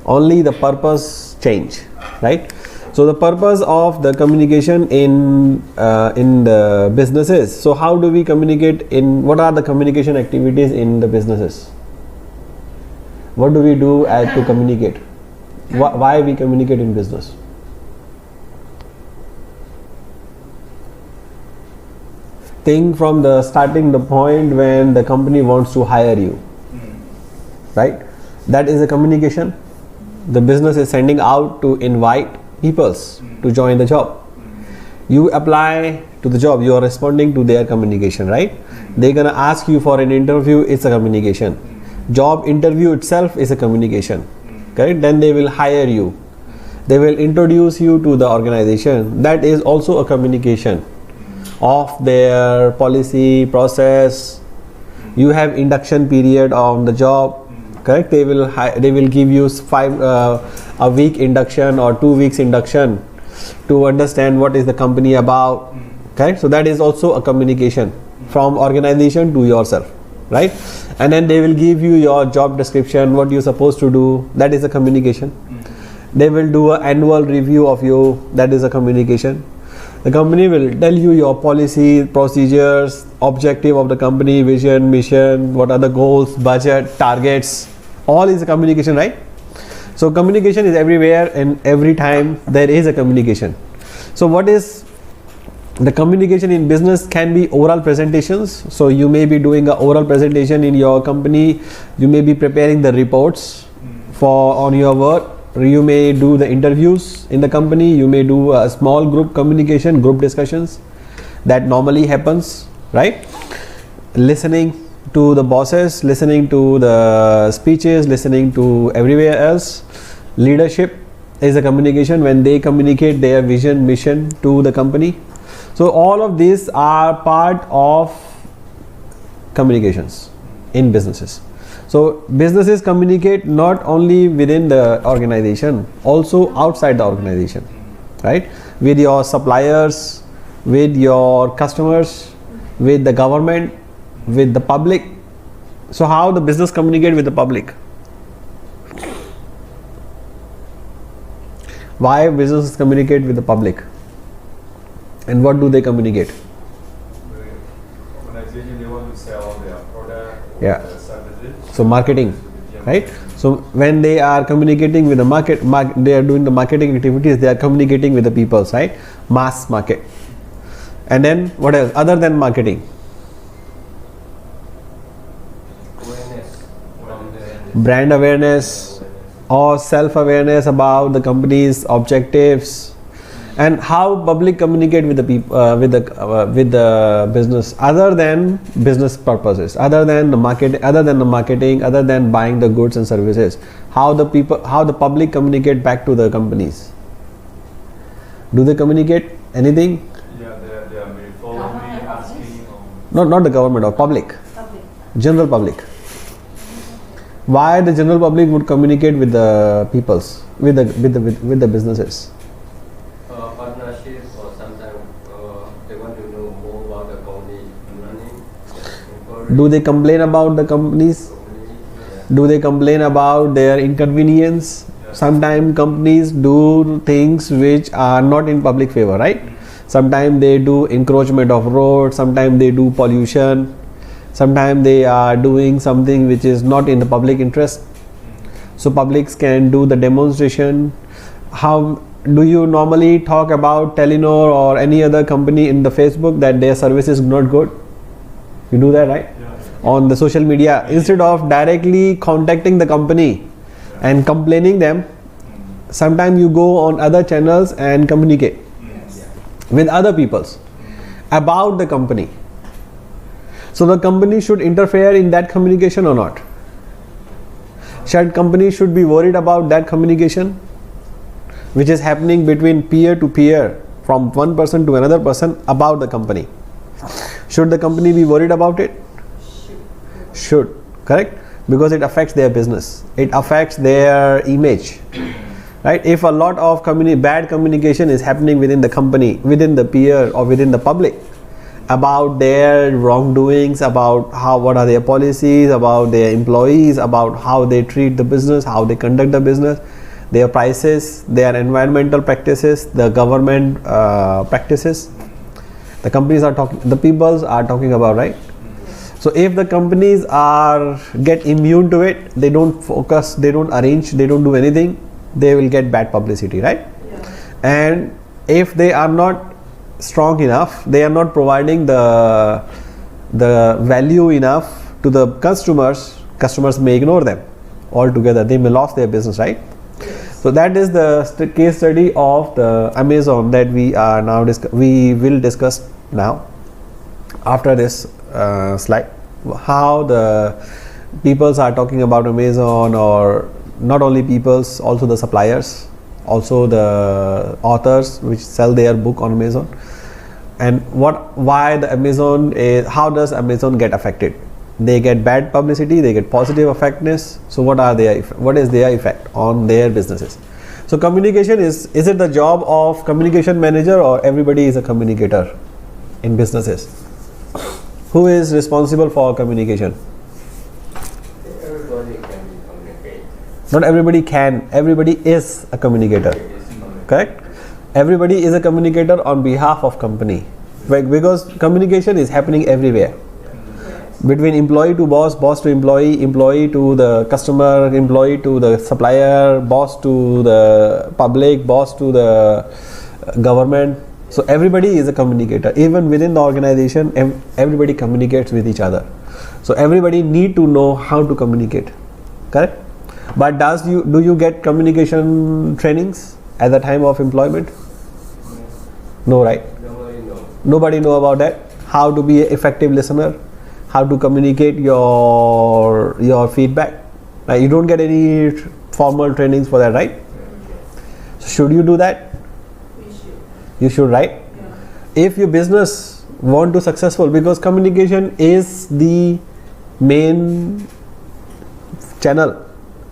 only the purpose change, right? So the purpose of the communication in the businesses. So how do we communicate in, what are the communication activities in the businesses? What do we do to communicate? Why we communicate in business? Think from the starting the point when the company wants to hire you, right? That is a communication. The business is sending out to invite peoples to join the job. You apply to the job, you are responding to their communication, right? They're gonna ask you for an interview, it's a communication. Job interview itself is a communication, correct? Then they will hire you. They will introduce you to the organization. That is also a communication of their policy, process. You have induction period on the job, correct? They will give you a week induction or 2 weeks induction to understand what is the company about, correct? So that is also a communication from organization to yourself, right? And then they will give you your job description, what you're supposed to do. That is a communication. They will do an annual review of you. That is a communication. The company will tell you your policy, procedures, objective of the company, vision, mission, what are the goals, budget, targets. All is a communication, right? So communication is everywhere, and every time there is a communication. So what is the communication in business? Can be oral presentations. So you may be doing an oral presentation in your company. You may be preparing the reports on your work. You may do the interviews in the company. You may do a small group communication, group discussions. That normally happens, right? Listening to the bosses, listening to the speeches, listening to everywhere else. Leadership is a communication when they communicate their vision, mission to the company. So all of these are part of communications in businesses. So businesses communicate not only within the organization, also outside the organization, right? With your suppliers, with your customers, with the government, with the public. So how the business communicate with the public? Why businesses communicate with the public? And what do they communicate? Organization, they want to sell their product or Yeah. their services. So marketing, right? So when they are communicating with the market, they are doing the marketing activities, they are communicating with the people, right? Mass market. And then what else other than marketing? Brand awareness or self-awareness about the company's objectives, and how public communicate with the people, with the business, other than business purposes, other than the marketing, other than buying the goods and services. How the public communicate back to the companies? Do they communicate anything? Yeah, they are following, asking. Not the government or public. General public. Why the general public would communicate with the peoples, with the businesses? Partnership, or sometimes they want to know more about the company running. Do they complain about the companies? Do they complain about their inconvenience? Sometimes companies do things which are not in public favor, right? Sometimes they do encroachment of roads, sometimes they do pollution, sometimes they are doing something which is not in the public interest. So publics can do the demonstration. How do you normally talk about Telenor or any other company in the Facebook that their service is not good? You do that, right? Yeah. On the social media, instead of directly contacting the company and complaining them, sometimes you go on other channels and communicate with other peoples about the company. So the company should interfere in that communication or not? Company should be worried about that communication which is happening between peer to peer, from one person to another person about the company. Should the company be worried about it? Should, correct? Because it affects their business, it affects their image, right? If a lot of bad communication is happening within the company, within the peer or within the public, about their wrongdoings, about what are their policies, about their employees, about how they treat the business, how they conduct the business, their prices, their environmental practices, the government practices. The companies are talking, the peoples are talking about, right? So if the companies get immune to it, they don't focus, they don't arrange, they don't do anything, they will get bad publicity, right? And if they are not strong enough, they are not providing the value enough to the customers may ignore them altogether. They may lose their business, right? So that is the case study of the Amazon that we are now we will discuss now after this slide, how the peoples are talking about Amazon, or not only peoples, also the suppliers, also the authors which sell their book on Amazon, and why the Amazon is, how does Amazon get affected? They get bad publicity, they get positive effectiveness. So what is their effect on their businesses? So communication is it the job of communication manager, or everybody is a communicator in businesses? Who is responsible for communication? Everybody can communicate. Not everybody can, everybody is a communicator. Correct? Everybody is a communicator on behalf of company, because communication is happening everywhere. Between employee to boss, boss to employee, employee to the customer, employee to the supplier, boss to the public, boss to the government. So everybody is a communicator. Even within the organization, everybody communicates with each other. So everybody need to know how to communicate. Correct? But do you get communication trainings at the time of employment? No, right? Nobody know about that. How to be an effective listener, how to communicate your feedback. Right? You don't get any formal trainings for that, right? So should you do that? You should, right? If your business want to successful, because communication is the main channel,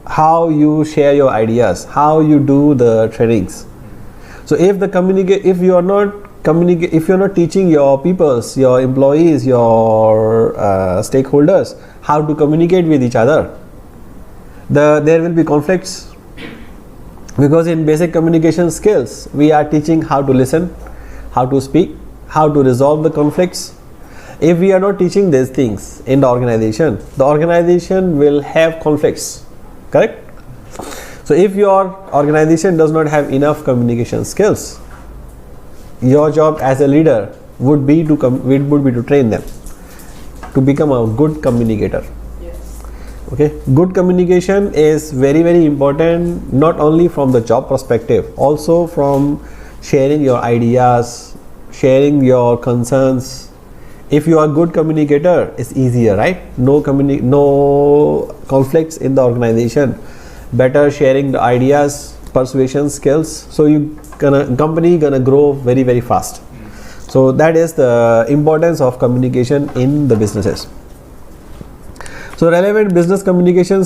how you share your ideas, how you do the trainings. So if you are not teaching your peoples, your employees, your stakeholders how to communicate with each other, there will be conflicts. Because in basic communication skills, we are teaching how to listen, how to speak, how to resolve the conflicts. If we are not teaching these things in the organization will have conflicts. Correct? So if your organization does not have enough communication skills, your job as a leader would be to train them to become a good communicator. Okay, good communication is very, very important, not only from the job perspective, also from sharing your ideas, sharing your concerns. If you are a good communicator, it's easier, right? No conflicts in the organization, better sharing the ideas, persuasion skills. So company gonna grow very, very fast. So that is the importance of communication in the businesses. So relevant business communications